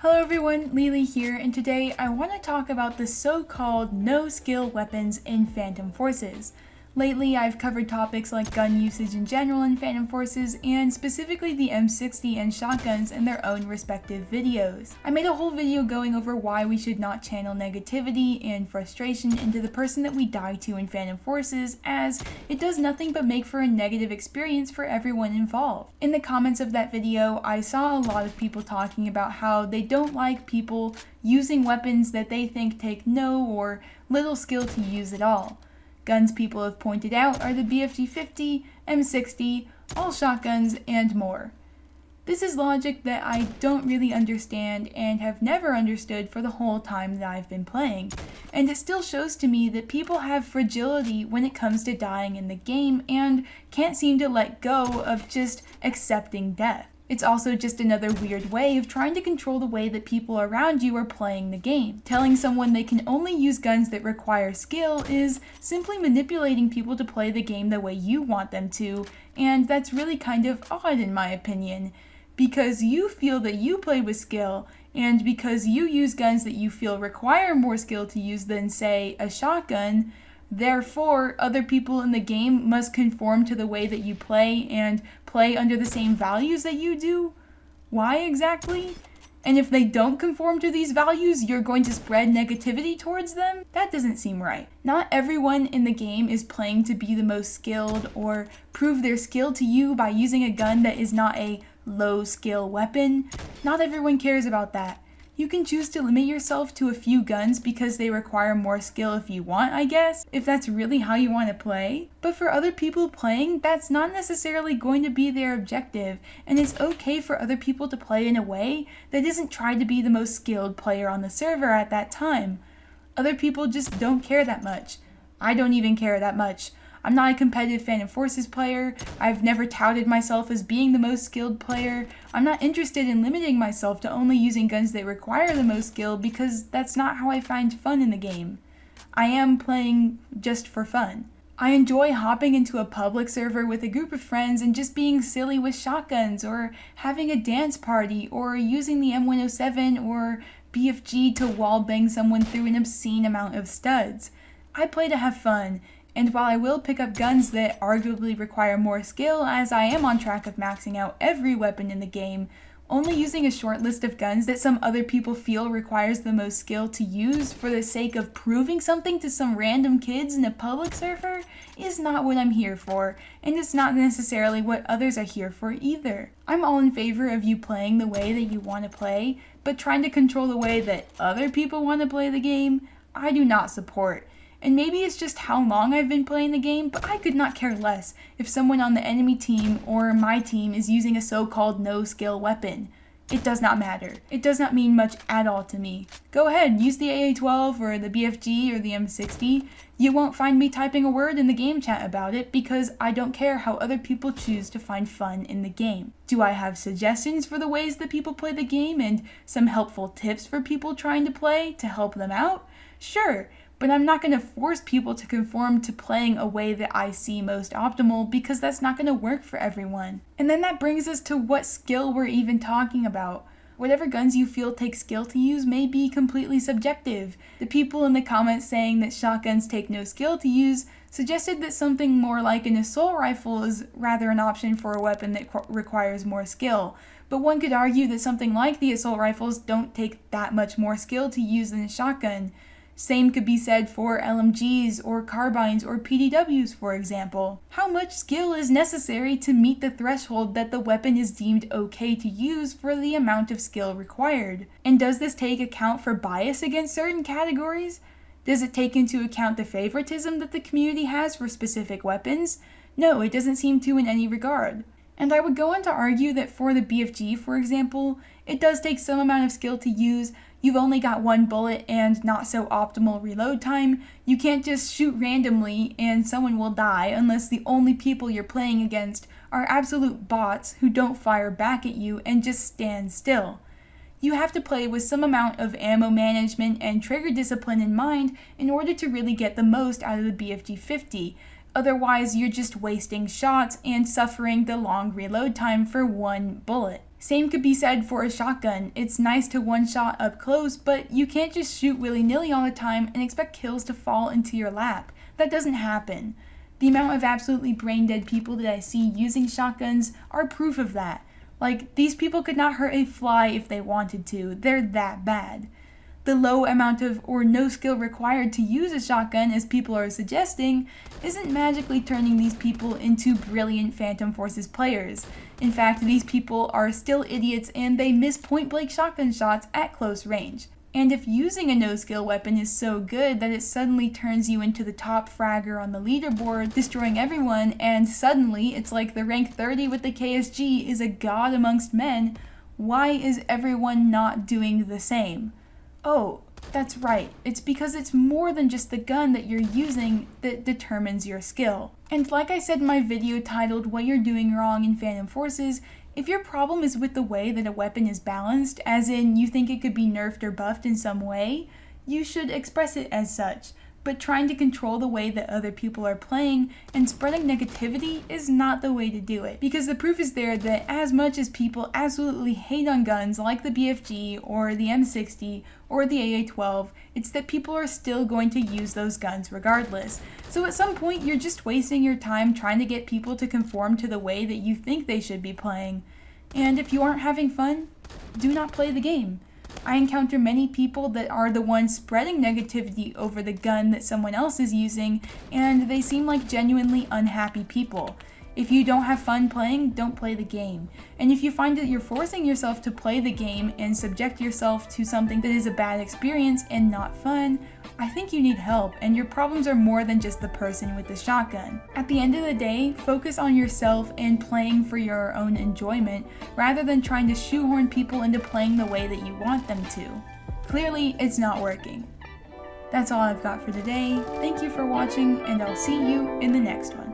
Hello everyone, Lakey here, and today I want to talk about the so-called no-skill weapons in Phantom Forces. Lately, I've covered topics like gun usage in general in Phantom Forces, and specifically the M60 and shotguns in their own respective videos. I made a whole video going over why we should not channel negativity and frustration into the person that we die to in Phantom Forces, as it does nothing but make for a negative experience for everyone involved. In the comments of that video, I saw a lot of people talking about how they don't like people using weapons that they think take no or little skill to use at all. Guns people have pointed out are the BFG-50, M60, all shotguns, and more. This is logic that I don't really understand and have never understood for the whole time that I've been playing, and it still shows to me that people have fragility when it comes to dying in the game and can't seem to let go of just accepting death. It's also just another weird way of trying to control the way that people around you are playing the game. Telling someone they can only use guns that require skill is simply manipulating people to play the game the way you want them to, and that's really kind of odd in my opinion. Because you feel that you play with skill, and because you use guns that you feel require more skill to use than, say, a shotgun, therefore, other people in the game must conform to the way that you play and play under the same values that you do? Why exactly? And if they don't conform to these values, you're going to spread negativity towards them? That doesn't seem right. Not everyone in the game is playing to be the most skilled or prove their skill to you by using a gun that is not a low skill weapon. Not everyone cares about that. You can choose to limit yourself to a few guns because they require more skill if you want, I guess, if that's really how you want to play. But for other people playing, that's not necessarily going to be their objective, and it's okay for other people to play in a way that isn't trying to be the most skilled player on the server at that time. Other people just don't care that much. I don't even care that much. I'm not a competitive Phantom Forces player. I've never touted myself as being the most skilled player. I'm not interested in limiting myself to only using guns that require the most skill because that's not how I find fun in the game. I am playing just for fun. I enjoy hopping into a public server with a group of friends and just being silly with shotguns, or having a dance party, or using the M107 or BFG to wallbang someone through an obscene amount of studs. I play to have fun. And while I will pick up guns that arguably require more skill, as I am on track of maxing out every weapon in the game, only using a short list of guns that some other people feel requires the most skill to use for the sake of proving something to some random kids in a public server is not what I'm here for, and it's not necessarily what others are here for either. I'm all in favor of you playing the way that you want to play, but trying to control the way that other people want to play the game, I do not support. And maybe it's just how long I've been playing the game, but I could not care less if someone on the enemy team or my team is using a so-called no-skill weapon. It does not matter. It does not mean much at all to me. Go ahead, use the AA-12 or the BFG or the M60. You won't find me typing a word in the game chat about it because I don't care how other people choose to find fun in the game. Do I have suggestions for the ways that people play the game and some helpful tips for people trying to play to help them out? Sure. But I'm not going to force people to conform to playing a way that I see most optimal because that's not going to work for everyone. And then that brings us to what skill we're even talking about. Whatever guns you feel take skill to use may be completely subjective. The people in the comments saying that shotguns take no skill to use suggested that something more like an assault rifle is rather an option for a weapon that requires more skill. But one could argue that something like the assault rifles don't take that much more skill to use than a shotgun. Same could be said for LMGs or carbines or PDWs, for example. How much skill is necessary to meet the threshold that the weapon is deemed okay to use for the amount of skill required? And does this take account for bias against certain categories? Does it take into account the favoritism that the community has for specific weapons? No, it doesn't seem to in any regard. And I would go on to argue that for the BFG, for example, it does take some amount of skill to use. You've only got one bullet and not so optimal reload time. You can't just shoot randomly and someone will die unless the only people you're playing against are absolute bots who don't fire back at you and just stand still. You have to play with some amount of ammo management and trigger discipline in mind in order to really get the most out of the BFG-50. Otherwise, you're just wasting shots and suffering the long reload time for one bullet. Same could be said for a shotgun. It's nice to one-shot up close, but you can't just shoot willy-nilly all the time and expect kills to fall into your lap. That doesn't happen. The amount of absolutely brain-dead people that I see using shotguns are proof of that. Like, these people could not hurt a fly if they wanted to. They're that bad. The low amount of or no skill required to use a shotgun, as people are suggesting, isn't magically turning these people into brilliant Phantom Forces players. In fact, these people are still idiots and they miss point-blank shotgun shots at close range. And if using a no-skill weapon is so good that it suddenly turns you into the top fragger on the leaderboard, destroying everyone, and suddenly it's like the rank 30 with the KSG is a god amongst men, why is everyone not doing the same? Oh, that's right. It's because it's more than just the gun that you're using that determines your skill. And like I said in my video titled What You're Doing Wrong in Phantom Forces, if your problem is with the way that a weapon is balanced, as in you think it could be nerfed or buffed in some way, you should express it as such. But trying to control the way that other people are playing and spreading negativity is not the way to do it. Because the proof is there that as much as people absolutely hate on guns like the BFG or the M60 or the AA-12, it's that people are still going to use those guns regardless. So at some point you're just wasting your time trying to get people to conform to the way that you think they should be playing. And if you aren't having fun, do not play the game. I encounter many people that are the ones spreading negativity over the gun that someone else is using, and they seem like genuinely unhappy people. If you don't have fun playing, don't play the game. And if you find that you're forcing yourself to play the game and subject yourself to something that is a bad experience and not fun, I think you need help, and your problems are more than just the person with the shotgun. At the end of the day, focus on yourself and playing for your own enjoyment, rather than trying to shoehorn people into playing the way that you want them to. Clearly, it's not working. That's all I've got for today. Thank you for watching, and I'll see you in the next one.